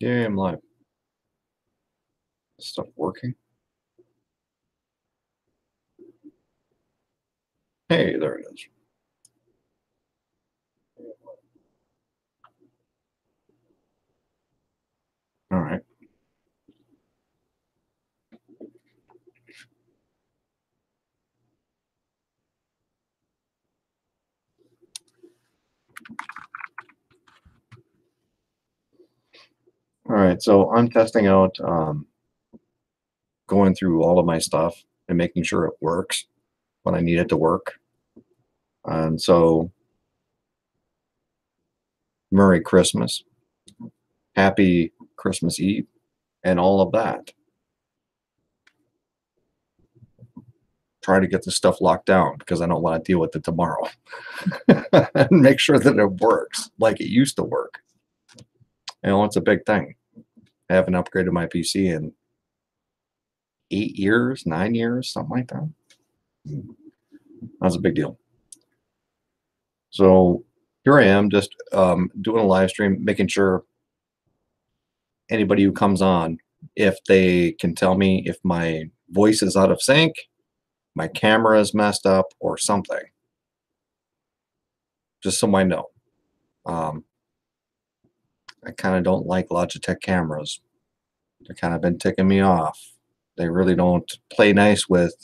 Yeah, I'm live. Stuff working. Hey, there it is. All right. All right. So I'm testing out, going through all of my stuff and making sure it works when I need it to work. And so, Merry Christmas, Happy Christmas Eve, and all of that. Try to get this stuff locked down because I don't want to deal with it tomorrow. And make sure that it works like it used to work. It's a big thing. I haven't upgraded my PC in 8 years, 9 years, something like that. That's a big deal. So here I am just doing a live stream, making sure anybody who comes on, if they can tell me if my voice is out of sync, my camera is messed up, or something, just so I know. I kind of don't like Logitech cameras. They've kind of been ticking me off. They really don't play nice with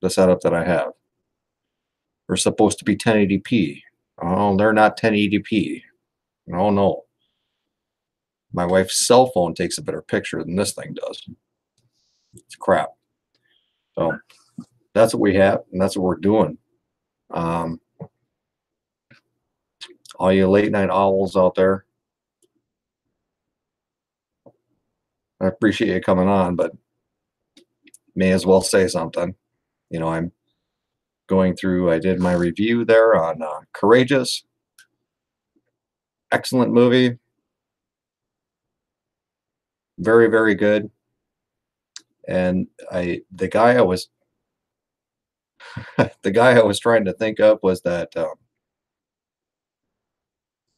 the setup that I have. They're supposed to be 1080p. Oh, they're not 1080p. Oh, no. My wife's cell phone takes a better picture than this thing does. It's crap. So that's what we have, and that's what we're doing. All you late night owls out there, I appreciate you coming on, but may as well say something. I'm going through, I did my review there on Courageous. Excellent movie. Very, very good. And the guy I was the guy I was trying to think of was that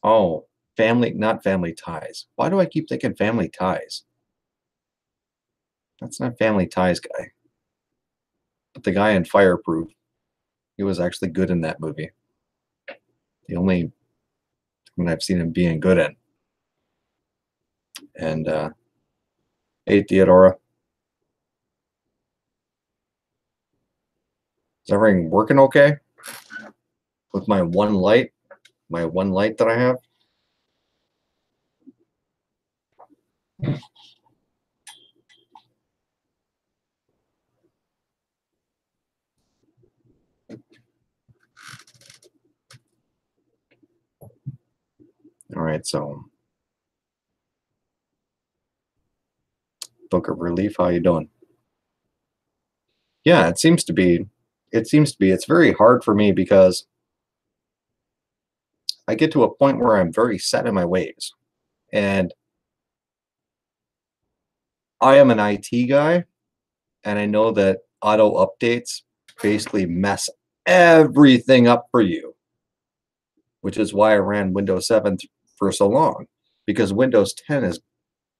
not Family Ties. Why do I keep thinking Family Ties? That's not Family Ties guy. But the guy in Fireproof, he was actually good in that movie. The only one I've seen him being good in. And hey, Theodora. Is everything working okay? With my one light that I have? All right, so Book of Relief, how you doing? Yeah, it seems to be. It's very hard for me because I get to a point where I'm very set in my ways. And I am an IT guy, and I know that auto updates basically mess everything up for you, which is why I ran Windows 7 for so long, because Windows 10 is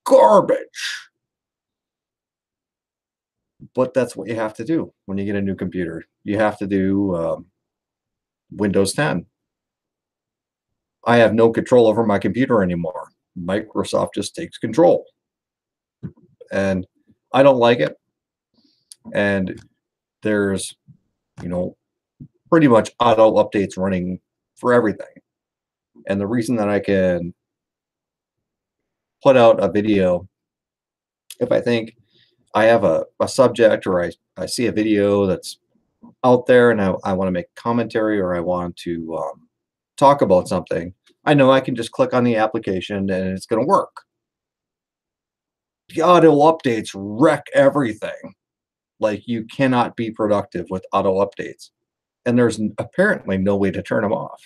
garbage. But that's what you have to do when you get a new computer. You have to do Windows 10. I have no control over my computer anymore. Microsoft just takes control. And I don't like it. And there's, pretty much auto updates running for everything. And the reason that I can put out a video, if I think I have a subject, or I see a video that's out there and I want to make commentary, or I want to talk about something, I know I can just click on the application and it's going to work. The auto updates wreck everything. Like, you cannot be productive with auto updates. And there's apparently no way to turn them off.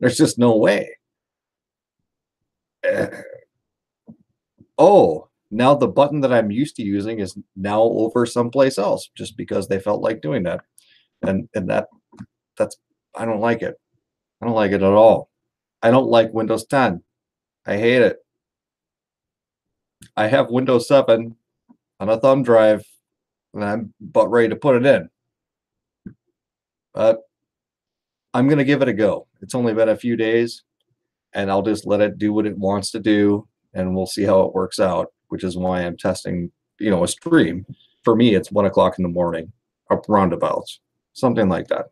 There's just no way. Oh, now the button that I'm used to using is now over someplace else just because they felt like doing that. And that's I don't like it. I don't like it at all. I don't like Windows 10. I hate it. I have Windows 7 on a thumb drive, and I'm about ready to put it in. But I'm going to give it a go. It's only been a few days, and I'll just let it do what it wants to do, and we'll see how it works out, which is why I'm testing, a stream. For me, it's 1 o'clock in the morning, up roundabouts, something like that.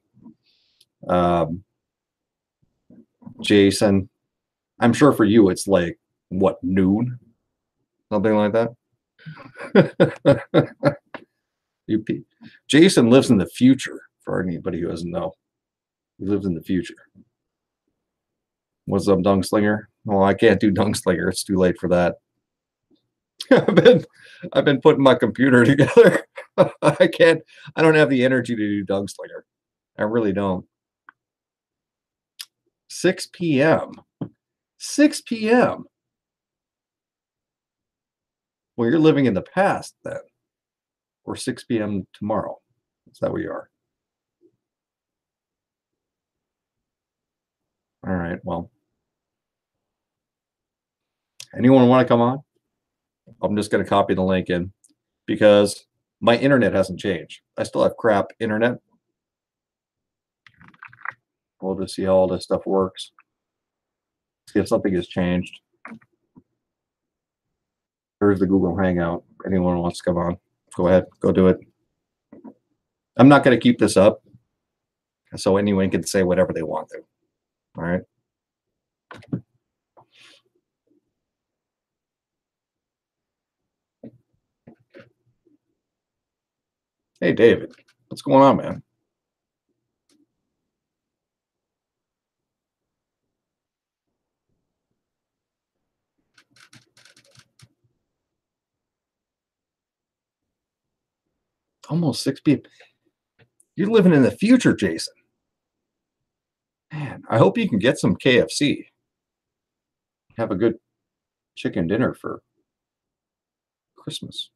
Jason, I'm sure for you it's like, what, noon? Something like that. Jason lives in the future, for anybody who doesn't know. He lives in the future. What's up, Dungslinger? Well, I can't do Dungslinger. It's too late for that. I've been putting my computer together. I don't have the energy to do Dungslinger. I really don't. 6 p.m. 6 p.m. Well, you're living in the past then. Or 6 p.m. tomorrow. Is that where you are? All right, well. Anyone want to come on? I'm just going to copy the link in because my internet hasn't changed. I still have crap internet. We'll just see how all this stuff works. See if something has changed. There's the Google Hangout. Anyone wants to come on, go ahead, go do it. I'm not going to keep this up, so anyone can say whatever they want to. All right. Hey, David, what's going on, man? Almost 6 p.m. You're living in the future, Jason. Man, I hope you can get some KFC. Have a good chicken dinner for Christmas.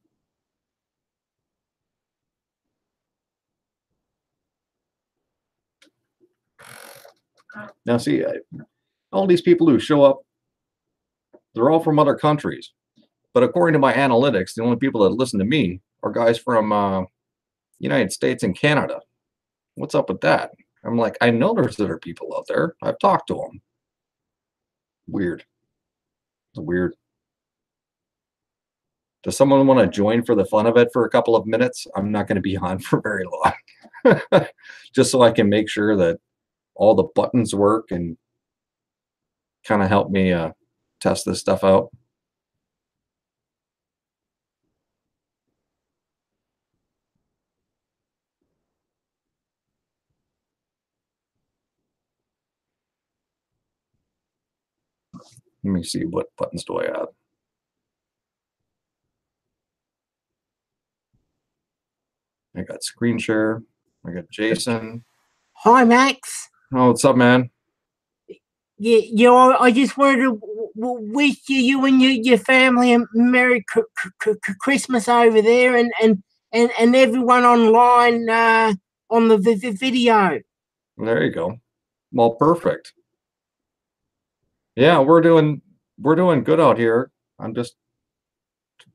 Now, see, all these people who show up, they're all from other countries. But according to my analytics, the only people that listen to me are guys from United States and Canada. What's up with that? I'm like, I know there's other people out there. I've talked to them. Weird. It's weird. Does someone want to join for the fun of it for a couple of minutes? I'm not going to be on for very long. Just so I can make sure that all the buttons work and kind of help me test this stuff out. Let me see, what buttons do I have? I got screen share. I got Jason. Hi, Max. Oh, what's up, man? Yeah, I just wanted to wish you and your family a Merry Christmas over there, and everyone online on the video. There you go. Well, perfect. Yeah, we're doing good out here. I'm just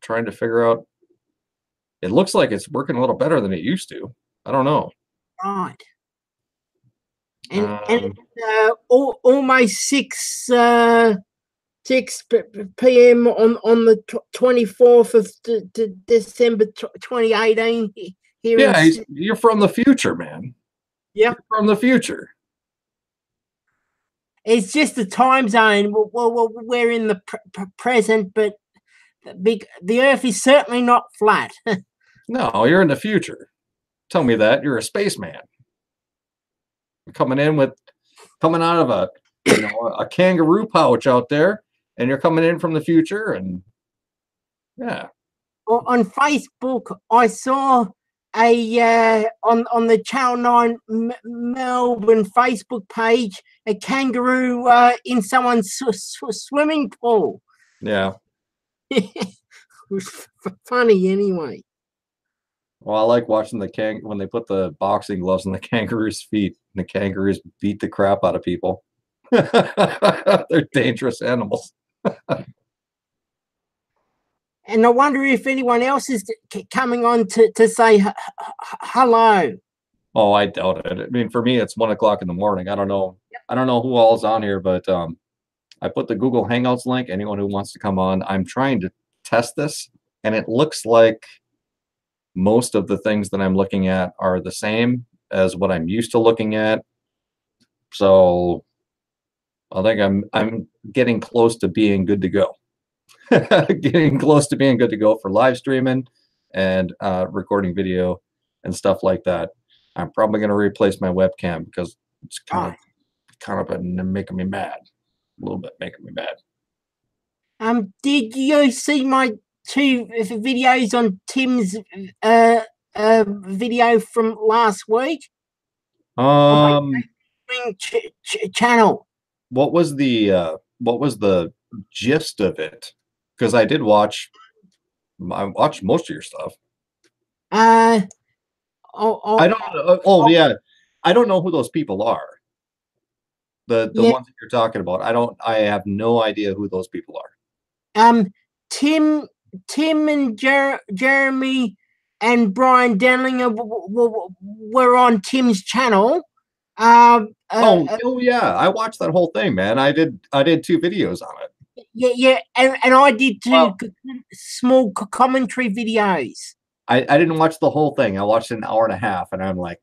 trying to figure out. It looks like it's working a little better than it used to. I don't know. Right. And almost 6 p.m. on the 24th of December 2018 here. Yeah, you're from the future, man. Yeah, from the future. It's just the time zone. Well, we're in the present, but the Earth is certainly not flat. No, you're in the future. Tell me that. You're a spaceman. Coming out of a kangaroo pouch out there, and you're coming in from the future, and yeah. On Facebook, I saw on the Channel 9 Melbourne Facebook page a kangaroo in someone's swimming pool. Yeah. It was funny anyway. Well, I like watching when they put the boxing gloves on the kangaroo's feet, and the kangaroos beat the crap out of people. They're dangerous animals. and I wonder if anyone else is coming on to say hello. Oh, I doubt it. I mean, for me, it's 1 o'clock in the morning. I don't know. I don't know who all's on here, but I put the Google Hangouts link. Anyone who wants to come on, I'm trying to test this, and it looks like most of the things that I'm looking at are the same as what I'm used to looking at. So I think I'm getting close to being good to go. Getting close to being good to go for live streaming and recording video and stuff like that. I'm probably going to replace my webcam because it's kind of been making me mad. A little bit making me mad. Did you see my 2 videos on Tim's video from last week? Channel. What was the gist of it? Because I watched most of your stuff. I don't. Yeah, I don't know who those people are. The ones that you're talking about. I have no idea who those people are. Tim and Jeremy and Brian Denlinger were on Tim's channel. Oh yeah, I watched that whole thing, man. I did 2 videos on it. Yeah, and I did 2 small commentary videos. I didn't watch the whole thing. I watched an hour and a half, and I'm like,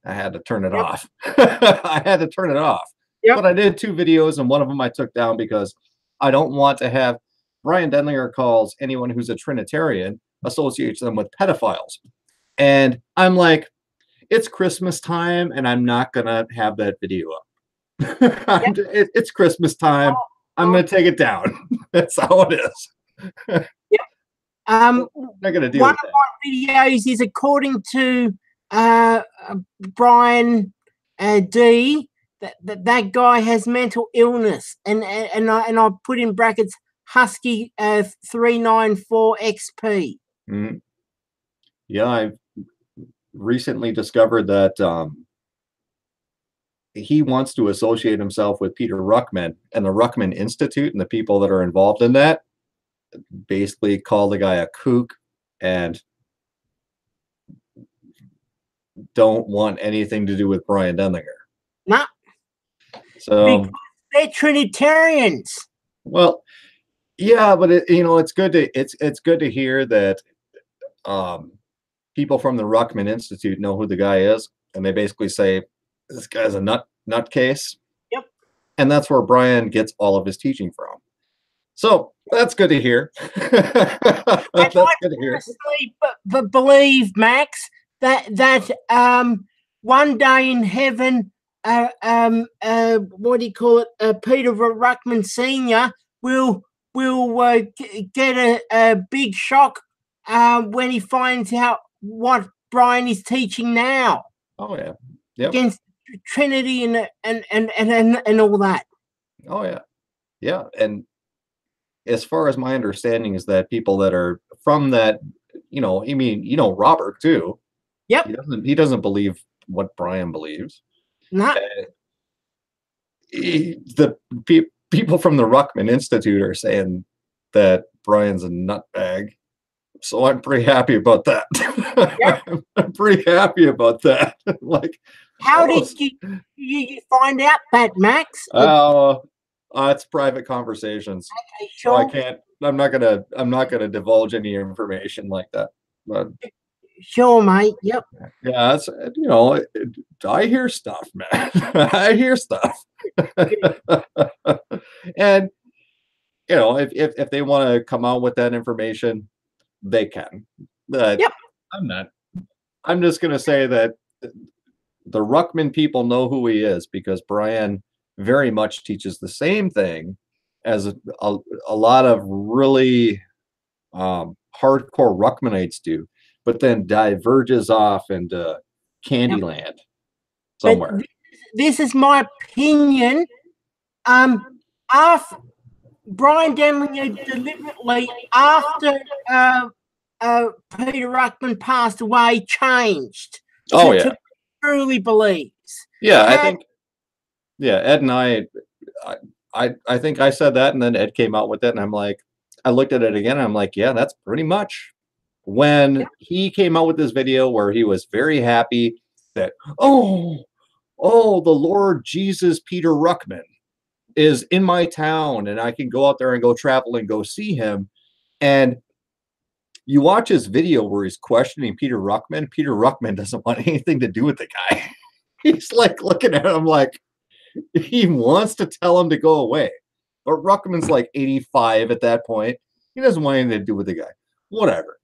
I had to turn it off. I had to turn it off. But I did 2 videos, and one of them I took down because I don't want to have Brian Denlinger calls anyone who's a Trinitarian associates them with pedophiles, and I'm like, it's Christmas time, and I'm not gonna have that video up. It's Christmas time. I'm gonna take it down. That's how it is. I'm not gonna do one of my videos is according to Brian D. That guy has mental illness, and I put in brackets Husky 394 XP. Mm-hmm. Yeah, I've recently discovered that he wants to associate himself with Peter Ruckman and the Ruckman Institute, and the people that are involved in that basically call the guy a kook and don't want anything to do with Brian Denlinger. No. So because they're Trinitarians. Well, yeah, but it's good to hear that people from the Ruckman Institute know who the guy is, and they basically say this guy's a nutcase. Yep. And that's where Brian gets all of his teaching from. So that's good to hear. That's good to hear. But believe, Max, that one day in heaven, what do you call it? Peter Ruckman Senior will get a big shock when he finds out what Brian is teaching now. Oh yeah, yep. Against Trinity and all that. Oh yeah, yeah. And as far as my understanding is that people that are from that, Robert too. Yep. He doesn't believe what Brian believes. Not. The people from the Ruckman Institute are saying that Brian's a nutbag. So I'm pretty happy about that. Yep. I'm pretty happy about that. Like, how did you find out that, Max? It's private conversations. Okay, sure. So I'm not gonna divulge any information like that. But sure, mate. Yep. Yeah, it's I hear stuff, man. I hear stuff. And if they want to come out with that information, they can. But yep. I'm just gonna say that the Ruckman people know who he is because Brian very much teaches the same thing as a lot of really hardcore Ruckmanites do, but then diverges off into Candyland somewhere. But this is my opinion. After Brian Denlinger deliberately, after Peter Ruckman passed away, changed. To truly believes. Yeah, I think. Yeah, Ed and I think I said that, and then Ed came out with it, and I'm like, I looked at it again and I'm like, yeah, that's pretty much when he came out with this video where he was very happy that, oh, the Lord Jesus Peter Ruckman is in my town and I can go out there and go travel and go see him. And you watch his video where he's questioning Peter Ruckman. Peter Ruckman doesn't want anything to do with the guy. He's like looking at him like he wants to tell him to go away. But Ruckman's like 85 at that point. He doesn't want anything to do with the guy. Whatever.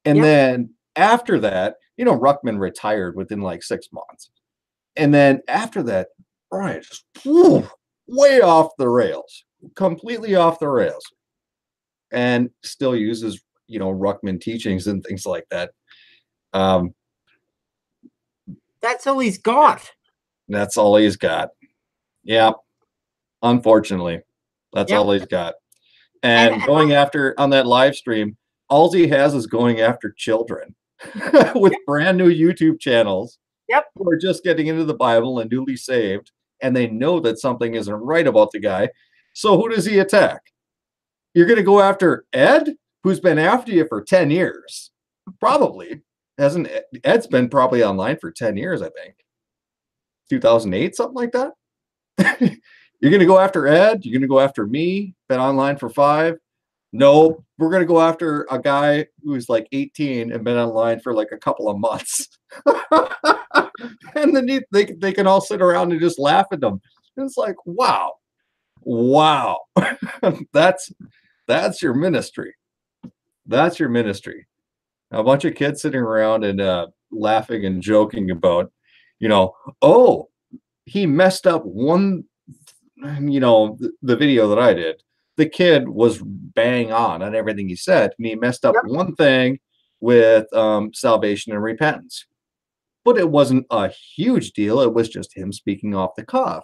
And then after that, Ruckman retired within like 6 months. And then after that, Brian just way off the rails, completely off the rails, and still uses, Ruckman teachings and things like that. That's all he's got. That's all he's got. Yeah. Unfortunately, that's all he's got. And going after on that live stream, all he has is going after children with brand new YouTube channels who are just getting into the Bible and newly saved, and they know that something isn't right about the guy. So who does he attack? You're going to go after Ed, who's been after you for 10 years. Probably. Hasn't Ed's been probably online for 10 years, I think. 2008, something like that. You're going to go after Ed? You're going to go after me? Been online for 5? No, we're going to go after a guy who's like 18 and been online for like a couple of months. And then they can all sit around and just laugh at them. And it's like, wow. That's your ministry. That's your ministry. A bunch of kids sitting around and laughing and joking about, oh, he messed up one, the video that I did. The kid was bang on everything he said, and he messed up one thing with salvation and repentance. But it wasn't a huge deal. It was just him speaking off the cuff.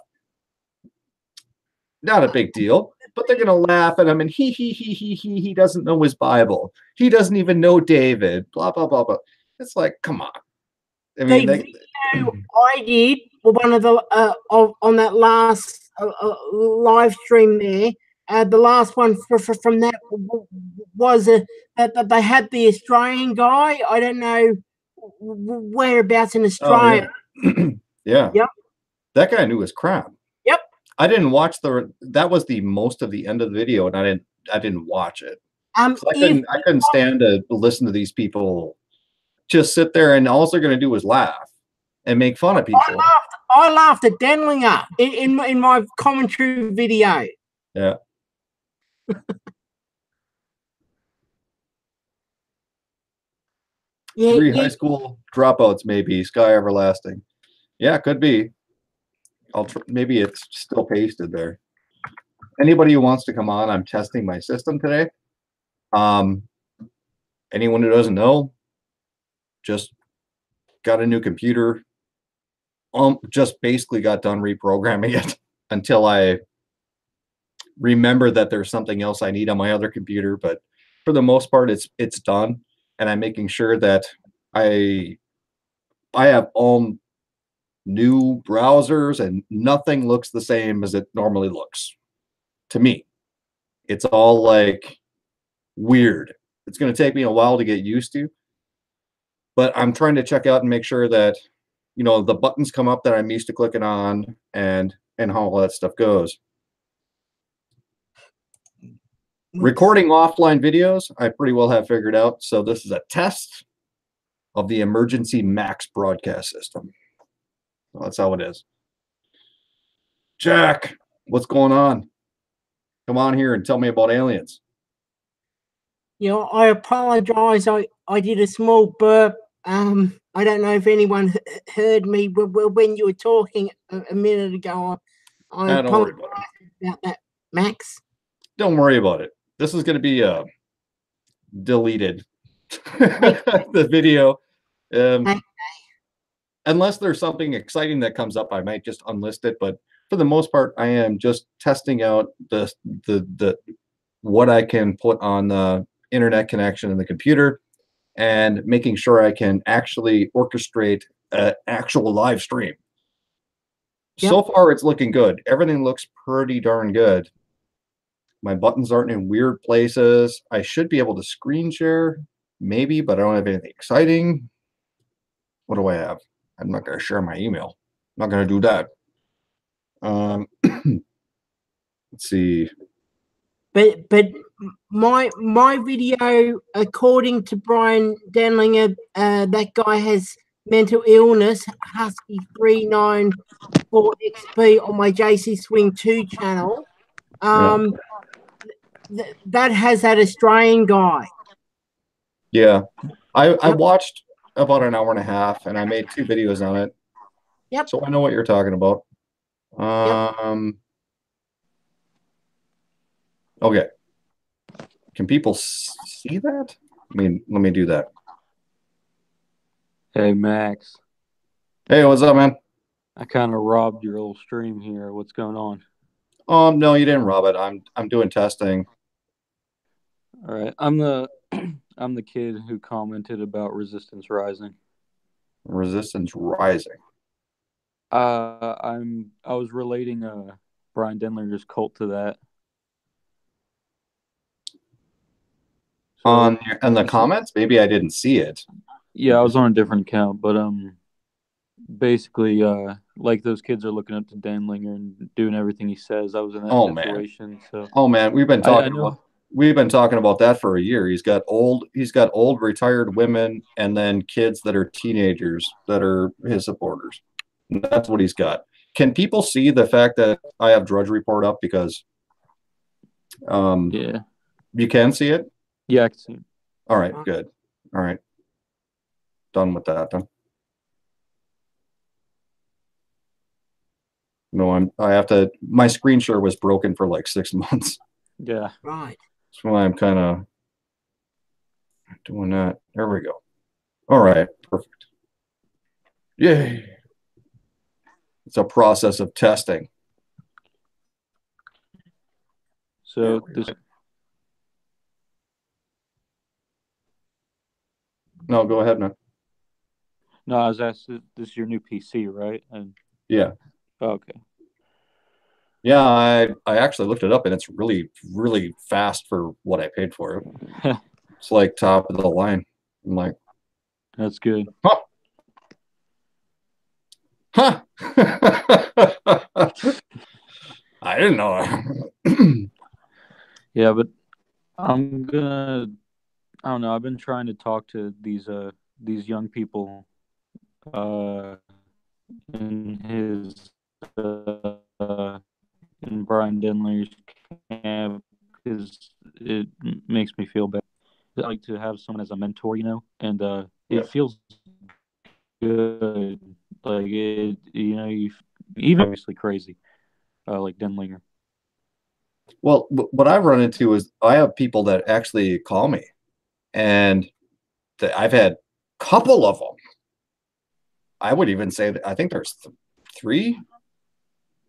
Not a big deal, but they're going to laugh at him, and he doesn't know his Bible. He doesn't even know David, blah, blah, blah, blah. It's like, come on. I mean, the video I did, one of the, on that last live stream there, the last one from that was that they had the Australian guy. I don't know whereabouts in Australia. Oh, yeah. Yep. That guy knew his crap. Yep. I didn't watch that was the most of the end of the video, and I didn't watch it. I couldn't stand to listen to these people just sit there and all they're going to do is laugh and make fun of people. I laughed at Denlinger in my commentary video. Yeah. Yeah, 3 high school dropouts, maybe Sky Everlasting. Yeah, could be. Maybe it's still pasted there. Anybody who wants to come on, I'm testing my system today. Anyone who doesn't know, just got a new computer. Just basically got done reprogramming it until I remember that there's something else I need on my other computer. But for the most part, it's done, and I'm making sure that I have all new browsers, and nothing looks the same as it normally looks to me. It's all like weird. It's going to take me a while to get used to, but I'm trying to check out and make sure that the buttons come up that I'm used to clicking on, and how all that stuff goes. Recording offline videos, I pretty well have figured out. So this is a test of the emergency max broadcast system. Well, that's how it is. Jack, what's going on? Come on here and tell me about aliens. I apologize. I did a small burp. I don't know if anyone heard me when you were talking a minute ago. I apologize about that, Max. Don't worry about it. This is going to be deleted. The video. Unless there's something exciting that comes up, I might just unlist it. But for the most part, I am just testing out the what I can put on the internet connection in the computer, and making sure I can actually orchestrate an actual live stream. Yep. So far, it's looking good. Everything looks pretty darn good. My buttons aren't in weird places. I should be able to screen share, maybe, but I don't have anything exciting. What do I have? I'm not going to share my email. I'm not going to do that. Let's see. But my video, according to Brian Denlinger, that guy has mental illness. Husky 394XP on my JC Swing 2 channel. That has that Australian guy. Yeah, I watched about an hour and a half, and I made 2 videos on it. Yep. So I know what you're talking about. Okay. Can people see that? I mean, let me do that. Hey, Max. Hey, what's up, man? I kind of robbed your little stream here. What's going on? No, you didn't rob it. I'm doing testing. All right. I'm the kid who commented about Resistance Rising. Resistance Rising. I was relating Brian Denlinger's cult to that. So, on the comments? Maybe I didn't see it. Yeah, I was on a different account, but basically like those kids are looking up to Denlinger and doing everything he says. I was in that situation. Man. So we've been talking about that for a year. He's got old retired women and then kids that are teenagers that are his supporters. And that's what he's got. Can people see the fact that I have Drudge Report up? Because yeah, you can see it? Yeah, I can see it. All right, good. All right. Done with that then. No, I have to, my screen share was broken for like 6 months. Yeah. Right. That's why I'm kind of doing that. There we go. All right, perfect. Yay. It's a process of testing. So this. No, go ahead, man. No, I was asked. This is your new PC, right? And yeah. Oh, okay. Yeah, I actually looked it up, and it's really, really fast for what I paid for it. It's like top of the line. I'm like, that's good. Huh. I didn't know. Yeah, but I don't know. I've been trying to talk to these young people in his in Brian Denler's camp because it makes me feel bad. I like to have someone as a mentor, and it feels good. Like it, you even obviously crazy, like Denlinger. Well, what I've run into is I have people that actually call me, and I've had a couple of them. I would even say that I think there's 3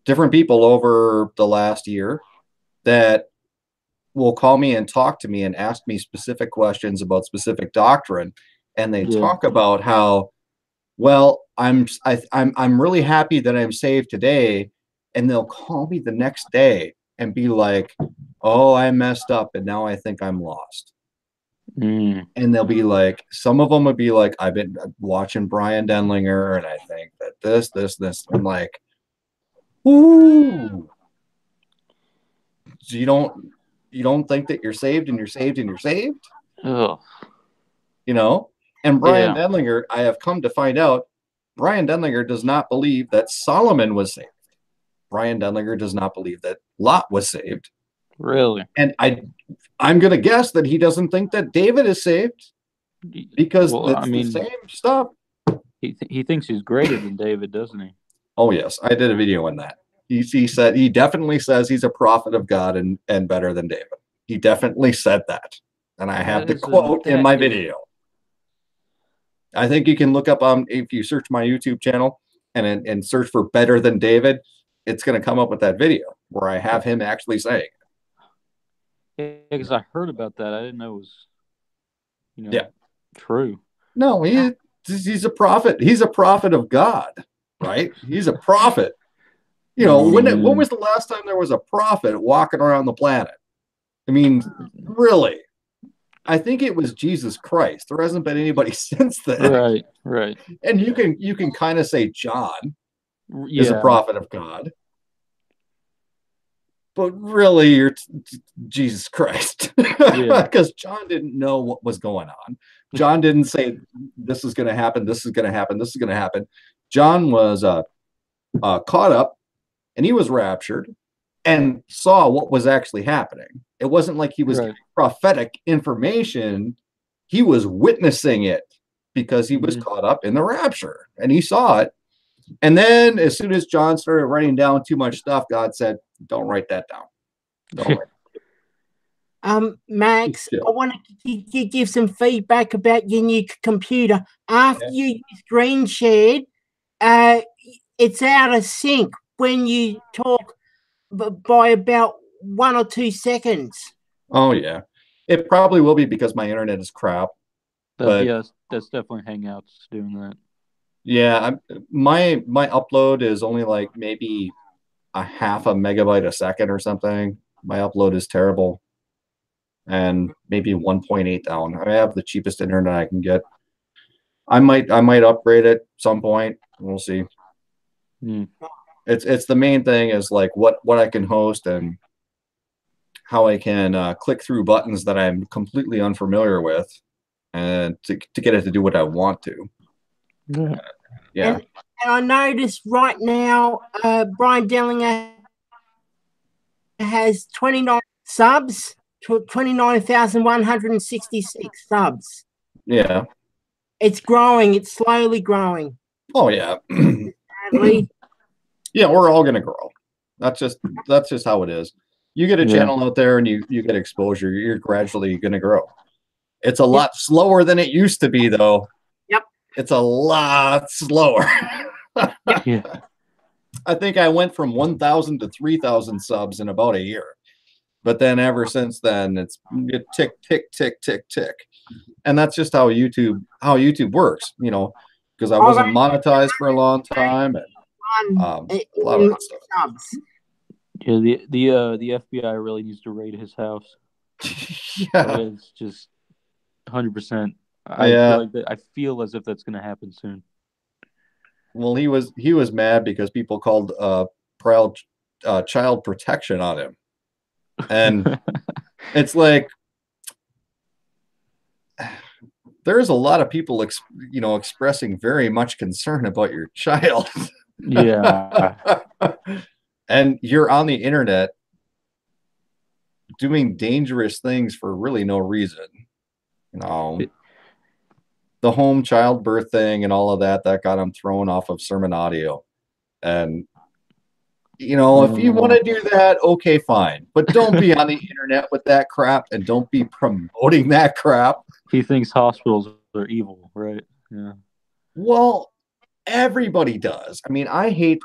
different people over the last year that will call me and talk to me and ask me specific questions about specific doctrine, and they talk about how, well, I'm really happy that I'm saved today, and they'll call me the next day and be like, oh, I messed up and now I think I'm lost. And they'll be like, some of them would be like, I've been watching Brian Denlinger and I think that this. I'm like, ooh. So you don't think that you're saved and you're saved and you're saved? Oh. And Brian Denlinger, I have come to find out, Brian Denlinger does not believe that Solomon was saved. Brian Denlinger does not believe that Lot was saved. Really? And I'm going to guess that he doesn't think that David is saved because it's the same stuff. He thinks he's greater than David, doesn't he? Oh, yes. I did a video on that. He said he definitely says he's a prophet of God and better than David. He definitely said that. And I have the quote in my video. I think you can look up if you search my YouTube channel and search for better than David, it's going to come up with that video where I have him actually saying it. Yeah, because I heard about that. I didn't know it was, true. No, he's a prophet. He's a prophet of God, right? He's a prophet. When was the last time there was a prophet walking around the planet? I mean, really. I think it was Jesus Christ. There hasn't been anybody since then. Right. And you can kind of say John is a Yeah. prophet of God. But really, you're Jesus Christ. Yeah. Because John didn't know what was going on. John didn't say, this is going to happen, this is going to happen, this is going to happen. John was caught up, and he was raptured and saw what was actually happening. It wasn't like he was Right. getting prophetic information. He was witnessing it because he was caught up in the rapture, and he saw it. And then as soon as John started writing down too much stuff, God said, don't write that down. Don't write Max, Yeah. I want to give some feedback about your new computer. After you screen shared, it's out of sync when you talk by about 1 or 2 seconds. Oh, yeah. It probably will be because my internet is crap. But That's definitely Hangouts doing that. yeah, my upload is only like maybe a half a megabyte a second or something. My upload is terrible. And maybe 1.8 down. I have the cheapest internet I can get. I might upgrade it some point. We'll see. It's the main thing is like what I can host and how I can click through buttons that I'm completely unfamiliar with, and to get it to do what I want to. Yeah. And I noticed right now, Brian Dellinger has 29 subs, 29,166 subs. Yeah. It's growing. It's slowly growing. Oh yeah. Sadly. Yeah, we're all gonna grow. That's just how it is. You get a channel out there and you get exposure, you're gradually gonna grow. It's a lot slower than it used to be, though. Yep. It's a lot slower. Yeah. I think I went from 1,000 to 3,000 subs in about a year. But then ever since then, it's tick, tick, tick, tick, tick. And that's just how YouTube works, you know, because I wasn't monetized for a long time. And, a lot of that stuff. Yeah, the FBI really needs to raid his house. Yeah. It's just 100%. I feel as if that's going to happen soon. Well, he was mad because people called child protection on him, and it's like there's a lot of people expressing very much concern about your child. Yeah. And you're on the internet doing dangerous things for really no reason. You know, the home childbirth thing and all of that got him thrown off of Sermon Audio. And you know, if you want to do that, okay, fine. But don't be on the internet with that crap, and don't be promoting that crap. He thinks hospitals are evil, right? Yeah. Well, everybody does. I mean, I hate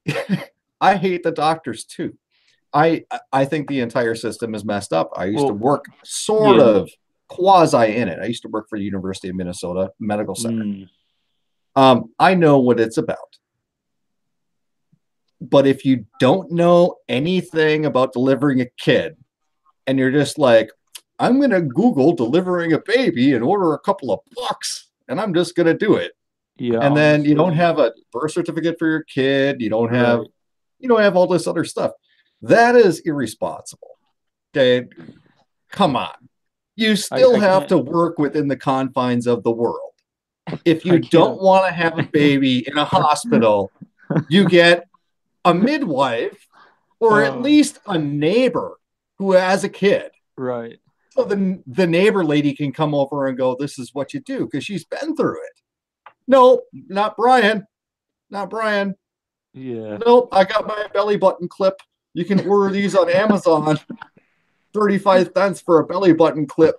the doctors too. I think the entire system is messed up. I used to work sort of quasi in it. I used to work for the University of Minnesota Medical Center. I know what it's about. But if you don't know anything about delivering a kid, and you're just like, I'm going to Google delivering a baby and order a couple of bucks, and I'm just going to do it. Yeah. And then you don't have a birth certificate for your kid. You don't have all this other stuff. That is irresponsible. Okay. Come on. You still have to work within the confines of the world. If you don't want to have a baby in a hospital, you get a midwife or at least a neighbor who has a kid. Right. So the neighbor lady can come over and go, this is what you do, because she's been through it. No, not Brian. Not Brian. Yeah. Nope, I got my belly button clip. You can order these on Amazon. 35 cents for a belly button clip.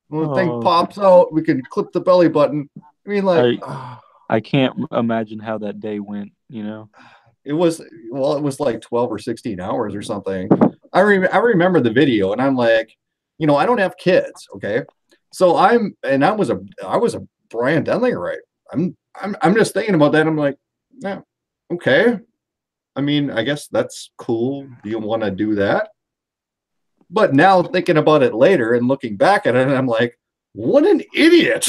When the thing pops out, we can clip the belly button. I mean, like, I can't imagine how that day went, you know? It was like 12 or 16 hours or something. I remember the video, and I'm like, you know, I don't have kids, okay? So I was a Brian Denlinger, right? I'm just thinking about that. I'm like, yeah, okay. I mean, I guess that's cool. Do you want to do that? But now thinking about it later and looking back at it, I'm like, what an idiot.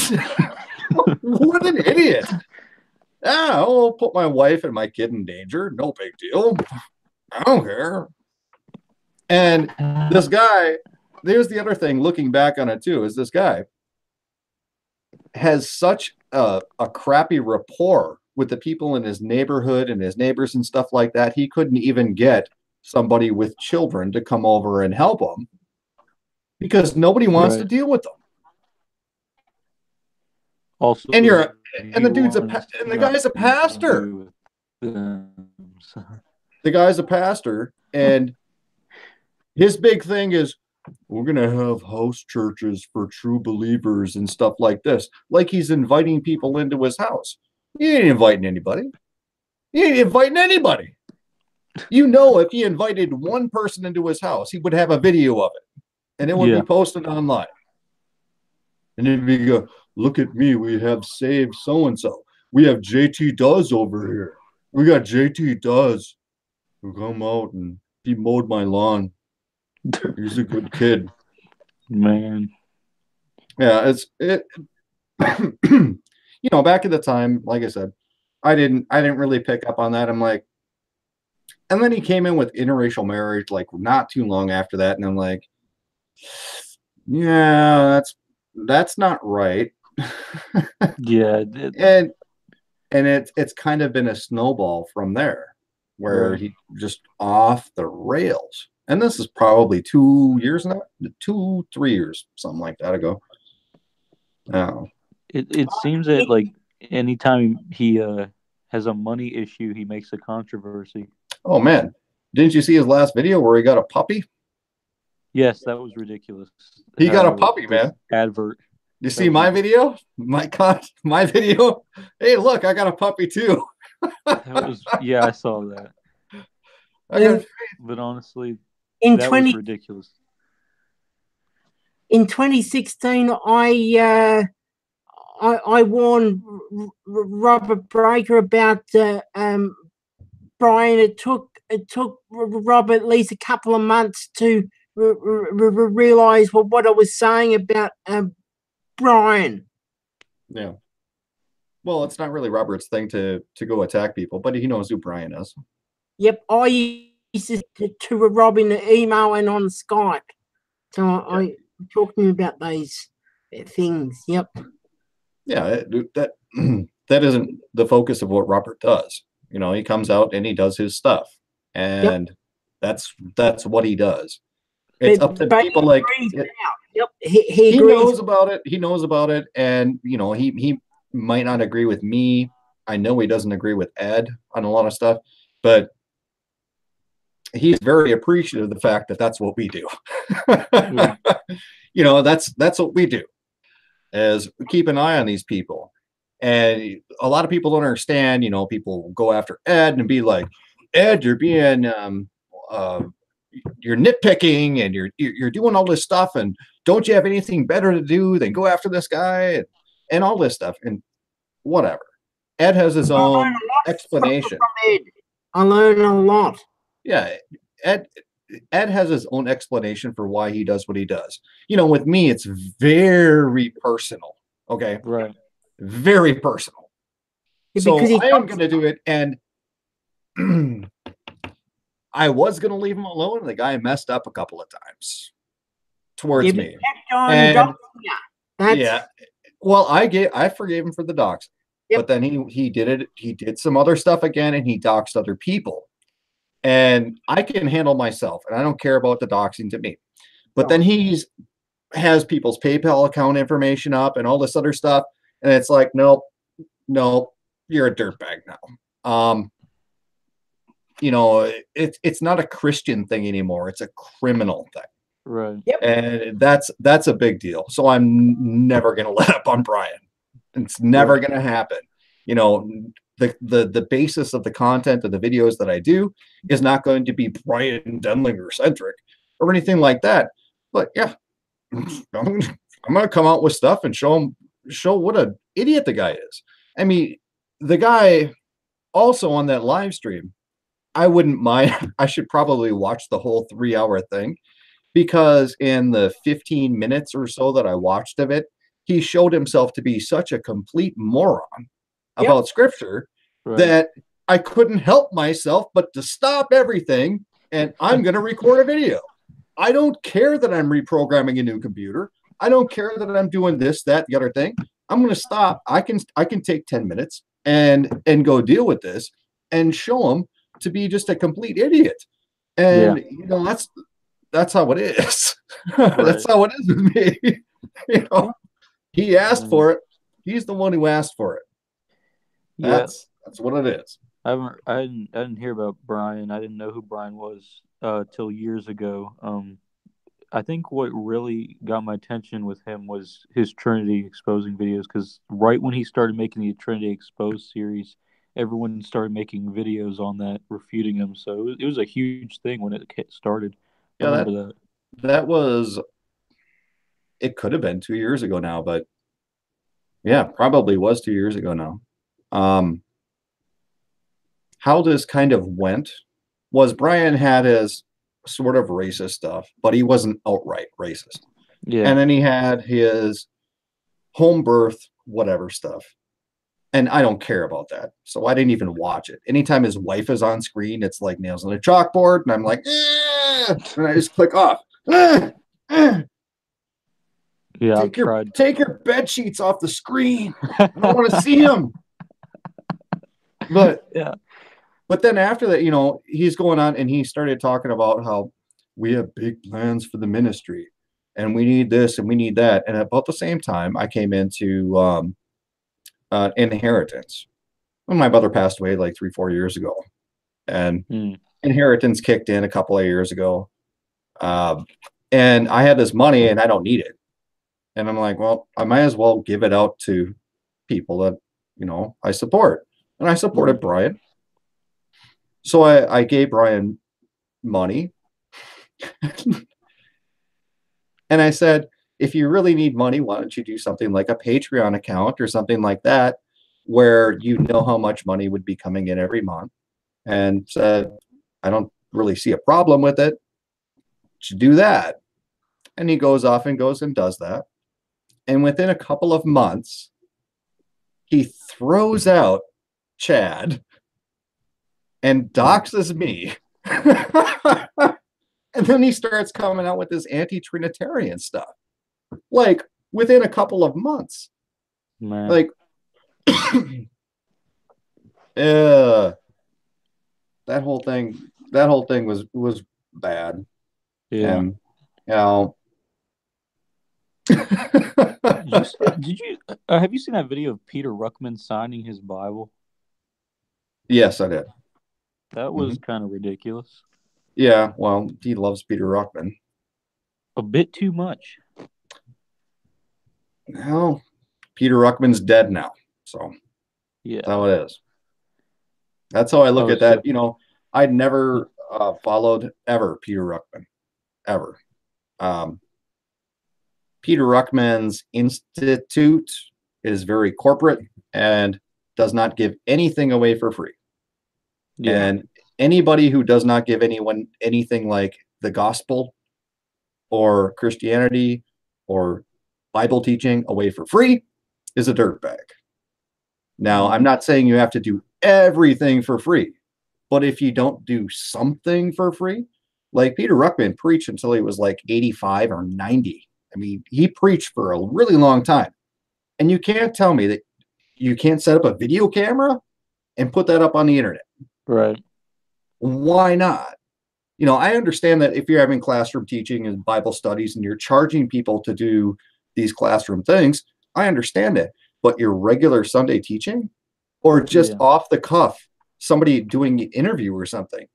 What an idiot. I'll put my wife and my kid in danger. No big deal. I don't care. And this guy, there's the other thing looking back on it too, is this guy has such a crappy rapport with the people in his neighborhood and his neighbors and stuff like that. He couldn't even get somebody with children to come over and help him because nobody wants to deal with them. Also, and the guy's a pastor. The guy's a pastor, and his big thing is, we're going to have house churches for true believers and stuff like this. Like he's inviting people into his house. He ain't inviting anybody. He ain't inviting anybody. You know, if he invited one person into his house, he would have a video of it, and it would be posted online. And then we go, look at me, we have saved so-and-so. We have JT Does over here. We got JT Does who come out and he mowed my lawn. He's a good kid. Man. Yeah, you know, back at the time, like I said, I didn't really pick up on that. I'm like, and then he came in with interracial marriage like not too long after that, and I'm like, yeah, that's not right. Yeah. And it's kind of been a snowball from there where he just off the rails. And this is probably 2 years now, 3 years, something like that ago. It seems that like anytime he has a money issue, he makes a controversy. Oh man, didn't you see his last video where he got a puppy? Yes, that was ridiculous. He got a puppy, man. Advert. You see my video? My video? Hey, look, I got a puppy too. Yeah, I saw that. But honestly, that was ridiculous. In 2016, I warned Robert Breaker about Brian. It took Rob at least a couple of months to realize what I was saying about Brian. Yeah. Well, it's not really Robert's thing to go attack people, but he knows who Brian is. Yep, I used to Rob in the email and on Skype. So I talked to him about those things. Yep. Yeah, that isn't the focus of what Robert does. You know, he comes out and he does his stuff, and that's what he does. It's up to people like. Yep, he knows about it. He knows about it, and you know, he might not agree with me. I know he doesn't agree with Ed on a lot of stuff, but he's very appreciative of the fact that that's what we do. You know, that's what we do, is keep an eye on these people. And a lot of people don't understand. You know, people go after Ed and be like, Ed, you're being you're nitpicking and you're doing all this stuff, and don't you have anything better to do than go after this guy and all this stuff and whatever. Ed has his own explanation. I learned a lot. Yeah, Ed has his own explanation for why he does what he does. You know, with me, it's very personal. Okay, right, very personal. So I am going to do it, and I was going to leave him alone, and the guy messed up a couple of times towards me. Yeah. Well, I forgave him for the dox, but then he did some other stuff again, and he doxed other people. And I can handle myself, and I don't care about the doxing to me. But then he has people's PayPal account information up and all this other stuff, and it's like, nope, you're a dirtbag now. You know, it's not a Christian thing anymore. It's a criminal thing. Right. Yep. And that's a big deal. So I'm never going to let up on Brian. It's never going to happen. You know, the basis of the content of the videos that I do is not going to be Brian Denlinger centric or anything like that. But yeah, I'm going to come out with stuff and show what an idiot the guy is. I mean, the guy also on that live stream, I wouldn't mind. I should probably watch the whole 3-hour thing, because in the 15 minutes or so that I watched of it, he showed himself to be such a complete moron about scripture that I couldn't help myself but to stop everything, and I'm going to record a video. I don't care that I'm reprogramming a new computer. I don't care that I'm doing this, that, the other thing. I'm going to stop. I can take 10 minutes and go deal with this and show him to be just a complete idiot. And you know, that's how it is. That's how it is with me. You know, he asked for it. He's the one who asked for it. That's what it is. I didn't hear about Brian. I didn't know who Brian was till years ago. I think what really got my attention with him was his Trinity exposing videos, because right when he started making the Trinity Exposed series, everyone started making videos on that refuting him. So it was a huge thing when it started. I remember that was, it could have been 2 years ago now, but yeah, probably was 2 years ago now. How this kind of went was Brian had his sort of racist stuff, but he wasn't outright racist. Yeah. And then he had his home birth, whatever stuff. And I don't care about that. So I didn't even watch it. Anytime his wife is on screen, it's like nails on a chalkboard. And I'm like, and I just click off. Yeah, take your bed sheets off the screen. I don't want to see him. But yeah. But then after that, you know, he's going on and he started talking about how we have big plans for the ministry and we need this and we need that. And about the same time, I came into Inheritance. When my brother passed away like 3-4 years ago. And Inheritance kicked in a couple of years ago. And I had this money and I don't need it. And I'm like, well, I might as well give it out to people that, you know, I support. And I supported Brian. So I gave Brian money. And I said, if you really need money, why don't you do something like a Patreon account or something like that, where you know how much money would be coming in every month. And said, I don't really see a problem with it. Should do that. And he goes off and goes and does that. And within a couple of months, he throws out Chad and doxes me. And then he starts coming out with this anti-Trinitarian stuff. Like within a couple of months. Man. Like that whole thing was bad. Yeah. And you know, did you have you seen that video of Peter Ruckman signing his Bible? Yes, I did. That was kind of ridiculous. Yeah, well, he loves Peter Ruckman. A bit too much. Well, Peter Ruckman's dead now, so yeah, that's how it is. That's how I look at that. You know, I'd never followed ever Peter Ruckman, ever. Peter Ruckman's institute is very corporate and does not give anything away for free. Yeah. And anybody who does not give anyone anything like the gospel or Christianity or Bible teaching away for free is a dirtbag. Now, I'm not saying you have to do everything for free, but if you don't do something for free, like Peter Ruckman preached until he was like 85 or 90. I mean, he preached for a really long time. And you can't tell me that you can't set up a video camera and put that up on the internet. Right. Why not? You know, I understand that if you're having classroom teaching and Bible studies and you're charging people to do these classroom things, I understand it. But your regular Sunday teaching or just off the cuff, somebody doing an interview or something.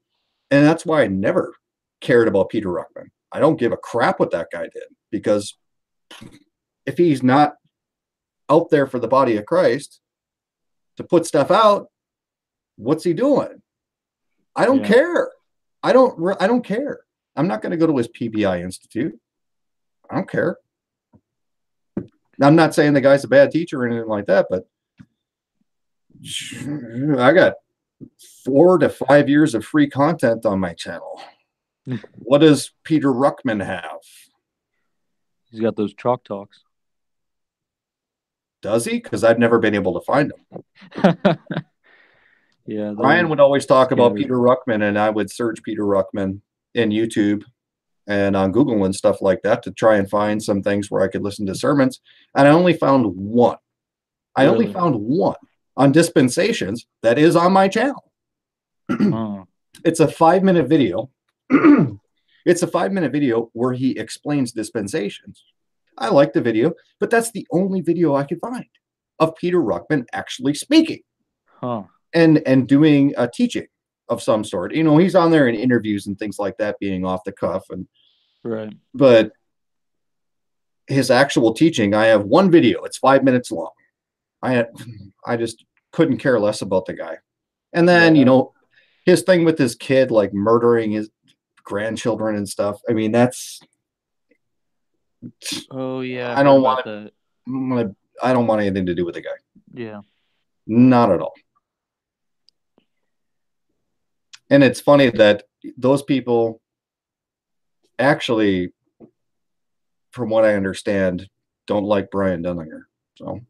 And that's why I never cared about Peter Ruckman. I don't give a crap what that guy did, because if he's not out there for the body of Christ to put stuff out, what's he doing? I don't care. I don't care. I'm not going to go to his PBI Institute. I don't care. I'm not saying the guy's a bad teacher or anything like that, but I got 4 to 5 years of free content on my channel. What does Peter Ruckman have? He's got those chalk talks. Does he? Because I've never been able to find him. Yeah, Brian would always talk about scattered. Peter Ruckman, and I would search Peter Ruckman in YouTube and on Google and stuff like that to try and find some things where I could listen to sermons. And I only found one. I only Really? found one on dispensations that is on my channel. Oh, It's a 5-minute video. It's a 5-minute video where he explains dispensations. I like the video, but that's the only video I could find of Peter Ruckman actually speaking huh. and doing a teaching of some sort. You know, he's on there in interviews and things like that, being off the cuff, and Right. but his actual teaching, I have one video. It's 5 minutes long. I just couldn't care less about the guy. And then, Yeah. you know, his thing with his kid, like murdering his grandchildren and stuff. I mean, that's Oh yeah, I don't about want that. I don't want anything to do with the guy. Yeah. Not at all. And it's funny that those people actually, from what I understand, don't like Brian Denlinger. So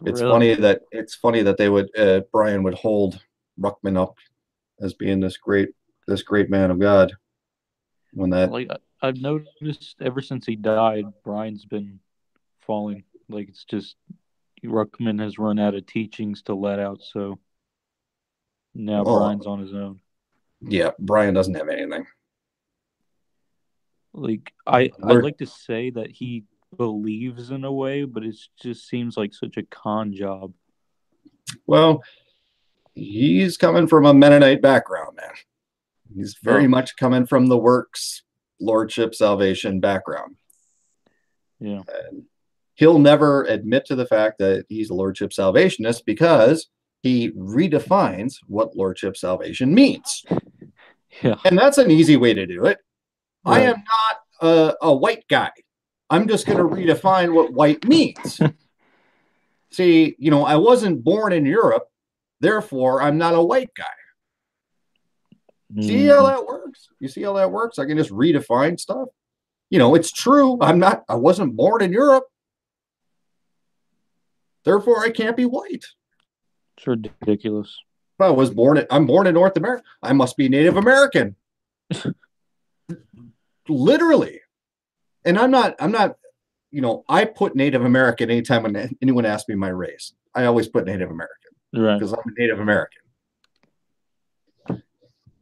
it's Really? funny that they would Brian would hold Ruckman up as being this great man of God. When that Like I've noticed ever since he died, Brian's been falling. Like it's just Ruckman has run out of teachings to let out, so now Brian's on his own. Yeah, Brian doesn't have anything. Like I'd like to say that he believes in a way, but it just seems like such a con job. Well, he's coming from a Mennonite background, man. He's very much coming from the works, lordship, salvation background. Yeah. And he'll never admit to the fact that he's a lordship salvationist because he redefines what lordship salvation means. Yeah. And that's an easy way to do it. Right. I am not a white guy. I'm just going to redefine what white means. See, you know, I wasn't born in Europe, therefore I'm not a white guy. See how that works? You see how that works? I can just redefine stuff. You know, it's true. I wasn't born in Europe. Therefore, I can't be white. It's ridiculous. If I'm born in North America, I must be Native American. Literally. And I'm not, you know, I put Native American anytime when anyone asks me my race. I always put Native American. Right. Because I'm a Native American.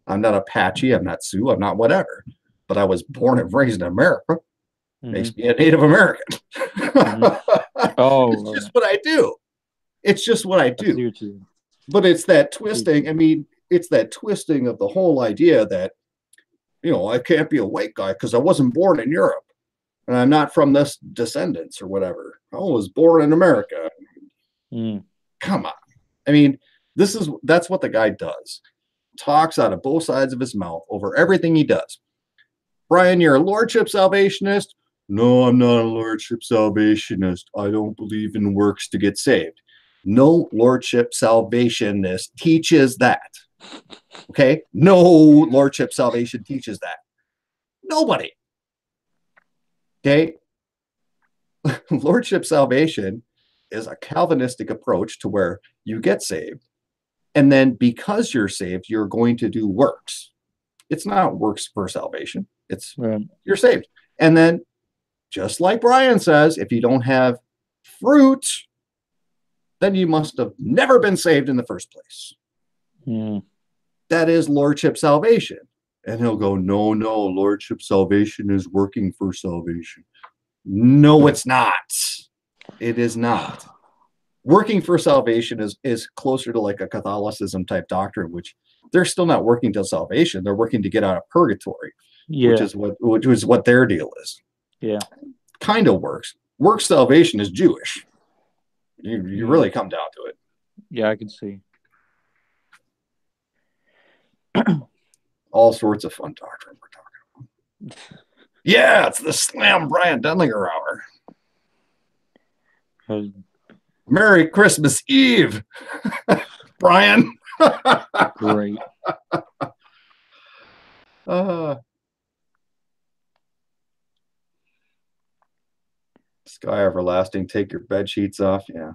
I'm not Apache, I'm not Sioux, I'm not whatever. But I was born and raised in America. Makes me a Native American. Oh, it's just what I do. It's just what I do. But it's that twisting. I mean, it's that twisting of the whole idea that, you know, I can't be a white guy because I wasn't born in Europe. And I'm not from this descendants or whatever. I was born in America. Come on. I mean, that's what the guy does. Talks out of both sides of his mouth over everything he does. Brian, you're a lordship salvationist. No, I'm not a lordship salvationist. I don't believe in works to get saved. No lordship salvationist teaches that. Okay? No lordship salvation teaches that. Nobody. Okay? Lordship salvation is a Calvinistic approach to where you get saved. And then because you're saved, you're going to do works. It's not works for salvation. It's you're saved. And then, just like Brian says, if you don't have fruit, then you must have never been saved in the first place. That is lordship salvation. And he'll go, no, lordship salvation is working for salvation. No, it's not. It is not. Working for salvation is closer to like a Catholicism type doctrine, which they're still not working to salvation. They're working to get out of purgatory, which is what their deal is. Yeah. Kind of works. Works salvation is Jewish. You really come down to it. Yeah, I can see. All sorts of fun doctrine we're talking about. Yeah, it's the Slam Brian Denlinger Hour. Merry Christmas Eve, Brian. Great. Sky everlasting, take your bed sheets off. Yeah.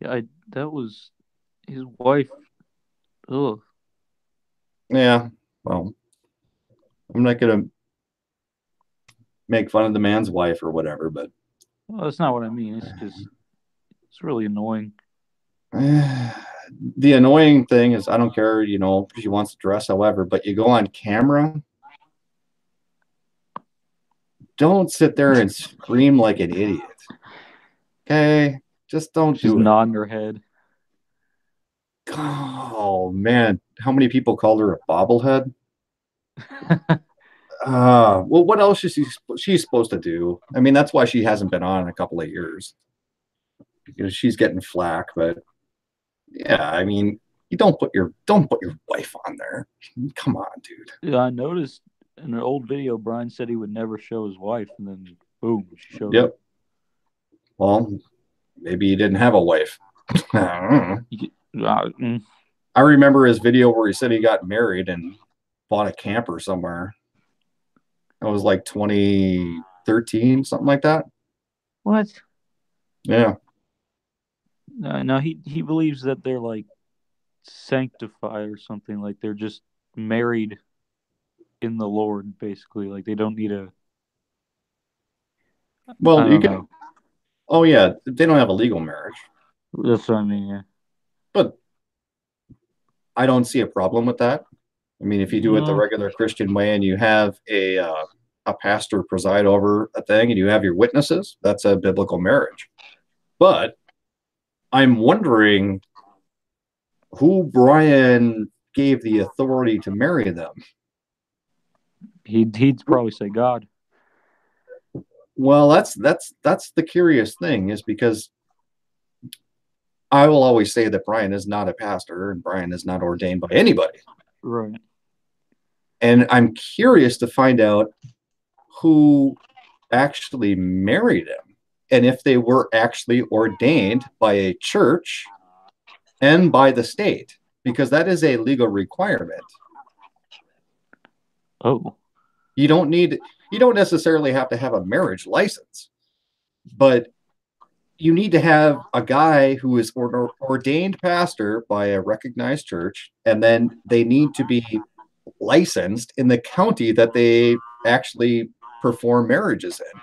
Yeah, that was his wife. Ugh. Yeah. Well, I'm not gonna make fun of the man's wife or whatever, but Well, that's not what I mean. It's just it's really annoying. the annoying thing is I don't care, she wants to dress however, but you go on camera, don't sit there and scream like an idiot. Okay? Just don't She's do it. nodding her head. Oh man, how many people called her a bobblehead? Well, what else is she's supposed to do? I mean, that's why she hasn't been on in a couple of years because she's getting flack. But yeah, I mean, you don't put your wife on there. Come on, dude. Yeah, I noticed in an old video, Brian said he would never show his wife, and then boom, she showed Yep. up. Well, maybe he didn't have a wife. I remember his video where he said he got married and bought a camper somewhere. It was like 2013, something like that. What? Yeah. No, he believes that they're like sanctified or something. Like they're just married in the Lord, basically. Like they don't need a. Well, I you don't can. know. Oh yeah, they don't have a legal marriage, That's what I mean. Yeah. but I don't see a problem with that. I mean, if you do it the No. regular Christian way and you have a pastor preside over a thing and you have your witnesses, that's a biblical marriage. But I'm wondering who Brian gave the authority to marry them. He'd probably say God. Well, that's the curious thing is because I will always say that Brian is not a pastor and Brian is not ordained by anybody. Right. And I'm curious to find out who actually married him and if they were actually ordained by a church and by the state, because that is a legal requirement. Oh. You don't necessarily have to have a marriage license, but you need to have a guy who is ordained pastor by a recognized church, and then they need to be licensed in the county that they actually perform marriages in.